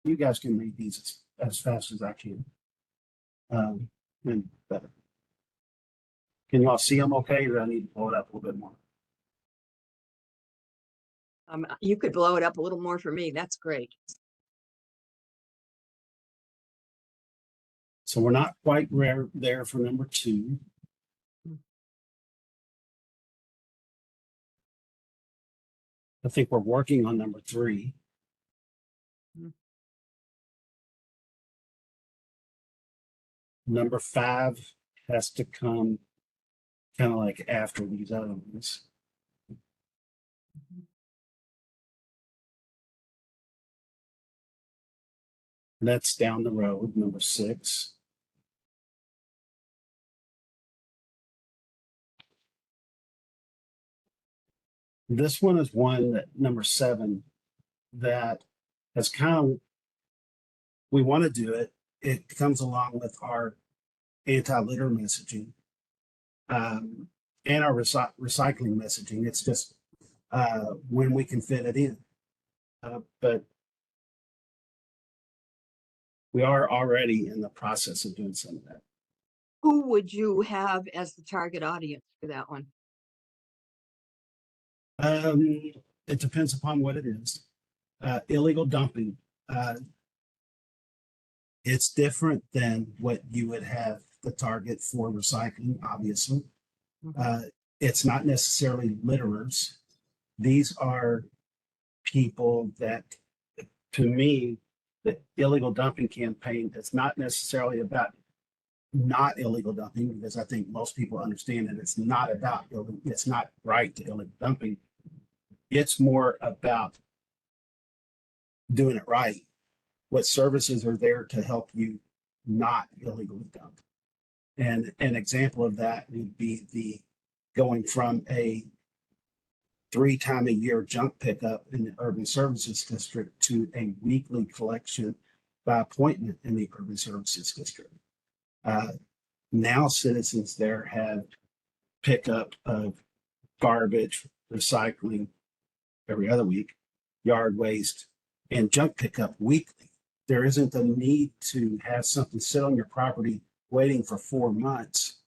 You guys can read these as fast as I can. And better. Can you all see them okay, or do I need to blow it up a little bit more? You could blow it up a little more for me. That's great. So we're not quite there for number 2. I think we're working on number 3. Mhm. Number 5 has to come kind of like after these other ones. That's down the road, number 6. This one is one that number 7 that has kind of, we want to do it. It comes along with our anti-litter messaging and our recycling messaging. It's just when we can fit it in. But we are already in the process of doing some of that. Who would you have as the target audience for that one? It depends upon what it is. Illegal dumping. It's different than what you would have the target for recycling, obviously. It's not necessarily litterers. These are people that, to me, the illegal dumping campaign is not necessarily about not illegal dumping, because I think most people understand that it's not about it's not right to illegal dumping. It's more about doing it right. What services are there to help you not illegally dump? And an example of that would be the going from a 3-time-a-year junk pickup in the urban services district to a weekly collection by appointment in the urban services district. Now citizens there have pickup of garbage, recycling every other week, yard waste, and junk pickup weekly. There isn't a need to have something sit on your property waiting for 4 months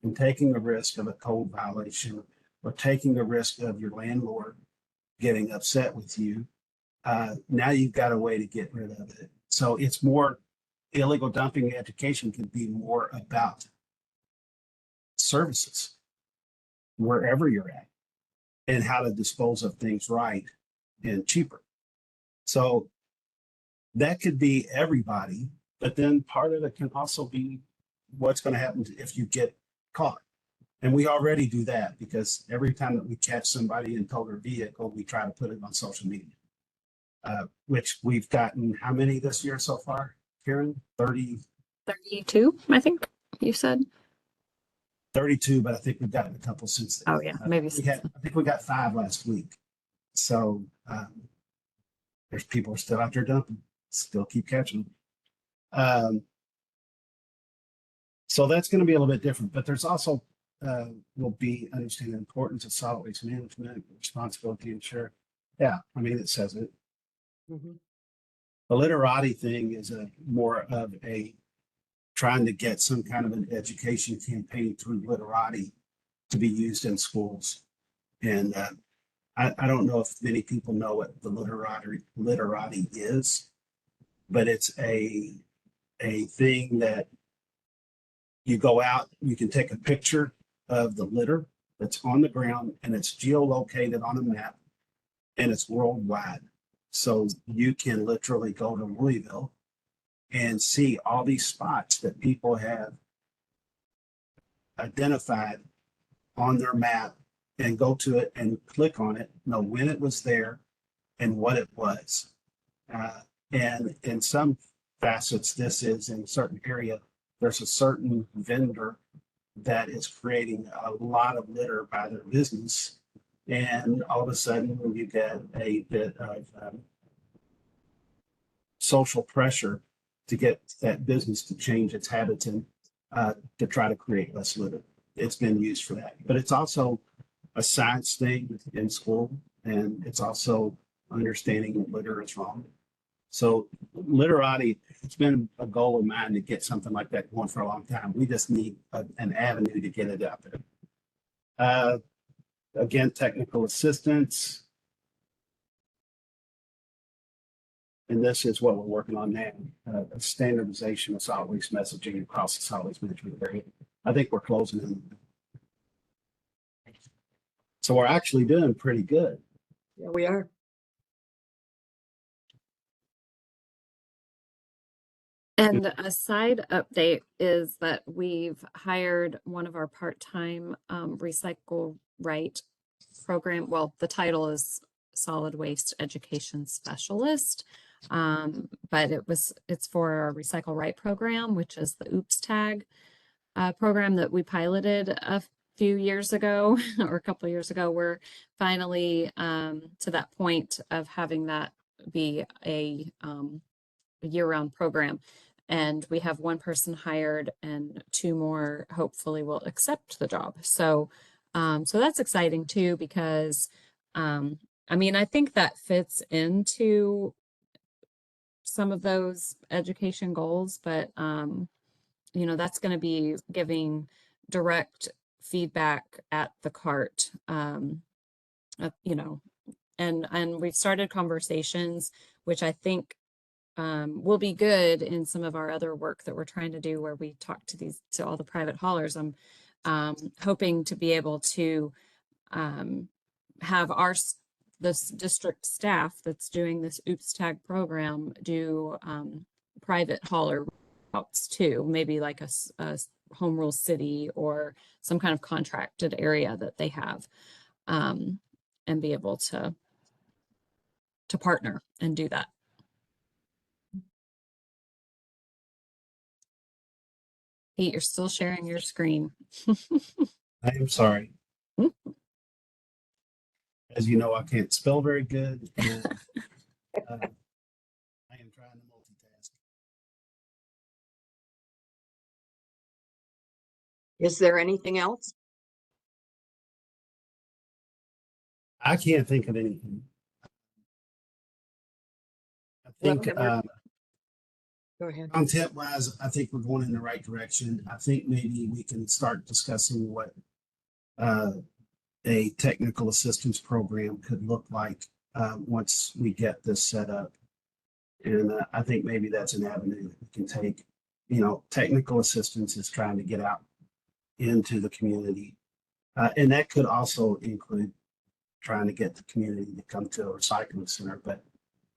and taking the risk of a code violation or taking the risk of your landlord getting upset with you. Now you've got a way to get rid of it. So it's more, illegal dumping education can be more about services wherever you're at and how to dispose of things right and cheaper. So that could be everybody, but then part of it can also be what's going to happen if you get caught. And we already do that, because every time that we catch somebody and tow their vehicle, we try to put it on social media, which we've gotten how many this year so far, Karen? 32, I think you said. 32, but I think we've gotten a couple since then. Oh yeah, maybe. I think we got 5 last week. So there's people are still out there dumping, still keep catching them. So that's going to be a little bit different, but there's also will be understanding the importance of solid waste management, responsibility, and sure. Yeah, I mean, it says it. The literati thing is a more of a trying to get some kind of an education campaign through literati to be used in schools. And I don't know if many people know what the literati is, but it's a thing that you go out, you can take a picture of the litter that's on the ground, and it's geolocated on a map, and it's worldwide. So you can literally go to Louisville and see all these spots that people have identified on their map and go to it and click on it, know when it was there and what it was. And in some facets, this is in a certain area, there's a certain vendor that is creating a lot of litter by their business. And all of a sudden, you get a bit of social pressure to get that business to change its habits and to try to create less litter. It's been used for that. But it's also a science thing in school, and it's also understanding that litter is wrong. So literati, it's been a goal of mine to get something like that going for a long time. We just need an avenue to get it out there. Again, technical assistance. And this is what we're working on now, a standardization of solid waste messaging across the solid waste management area. I think we're closing in. So we're actually doing pretty good. Yeah, we are. And a side update is that we've hired one of our part-time Recycle Right program. Well, the title is Solid Waste Education Specialist. But it's for our Recycle Right program, which is the Oops Tag program that we piloted a few years ago or a couple of years ago. We're finally to that point of having that be a year-round program. And we have one person hired and two more hopefully will accept the job. So so that's exciting too, because I mean, I think that fits into some of those education goals, but you know, that's going to be giving direct feedback at the cart, you know, and we've started conversations, which I think will be good in some of our other work that we're trying to do, where we talk to all the private haulers. I'm hoping to be able to have this district staff that's doing this Oops Tag program do private hauler routes too, maybe like a home rule city or some kind of contracted area that they have, and be able to partner and do that. Pete, you're still sharing your screen. I am sorry. As you know, I can't spell very good. And, I am trying to multitask. Is there anything else? I can't think of anything. I think Go ahead. content wise, I think we're going in the right direction. I think maybe we can start discussing what a technical assistance program could look like once we get this set up. And I think maybe that's an avenue that we can take. You know, technical assistance is trying to get out into the community. And that could also include trying to get the community to come to a recycling center, but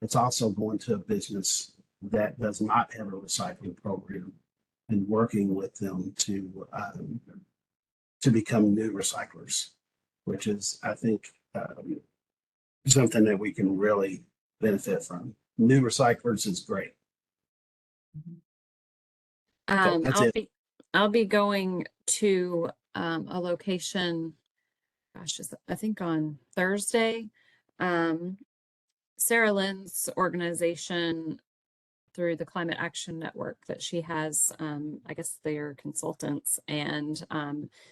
it's also going to a business that does not have a recycling program and working with them to become new recyclers, which is, I think, something that we can really benefit from. New recyclers is great. That's it. I'll be going to a location, gosh, I think on Thursday. Sarah Lynn's organization, through the Climate Action Network that she has, I guess they're consultants. And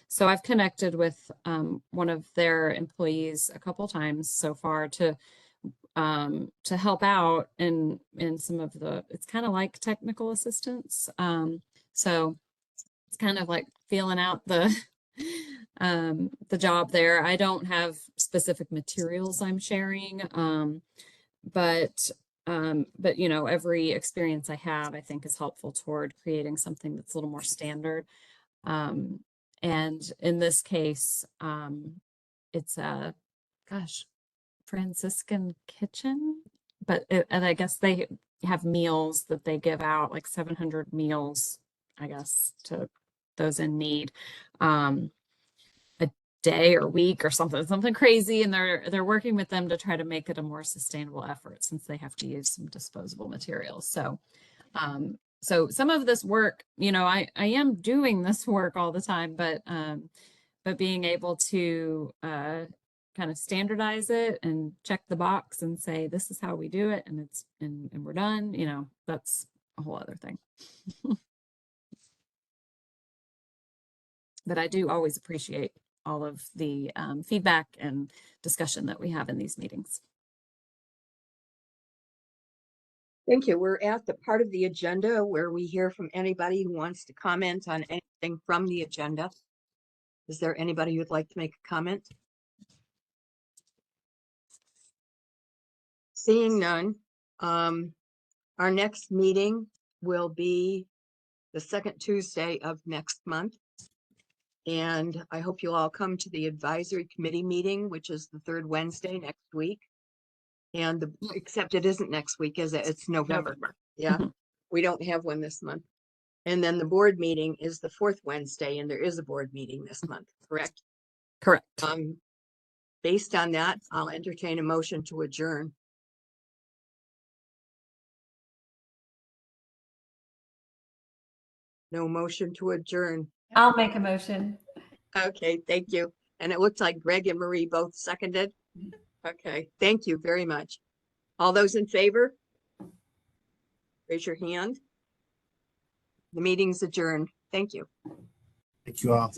so I've connected with one of their employees a couple times so far to help out in some of the, it's kind of like technical assistance. So it's kind of like feeling out the job there. I don't have specific materials I'm sharing, but you know, every experience I have, I think, is helpful toward creating something that's a little more standard. And in this case, it's a, gosh, Franciscan kitchen, but and I guess they have meals that they give out, like 700 meals, I guess, to those in need, a day or week or something crazy. And they're working with them to try to make it a more sustainable effort, since they have to use some disposable materials. So so some of this work, you know, I am doing this work all the time, but being able to kind of standardize it and check the box and say, this is how we do it, and and we're done, you know, that's a whole other thing. But I do always appreciate all of the feedback and discussion that we have in these meetings. Thank you. We're at the part of the agenda where we hear from anybody who wants to comment on anything from the agenda. Is there anybody who'd like to make a comment? Seeing none, our next meeting will be the second Tuesday of next month. And I hope you'll all come to the advisory committee meeting, which is the third Wednesday next week. And except it isn't next week, is it? It's November. Yeah, Mhm. we don't have one this month. And then the board meeting is the fourth Wednesday, and there is a board meeting this month, correct? Correct. Based on that, I'll entertain a motion to adjourn. No motion to adjourn. I'll make a motion. Okay, thank you. And it looks like Greg and Marie both seconded. Okay, thank you very much. All those in favor? Raise your hand. The meeting's adjourned. Thank you. Thank you all.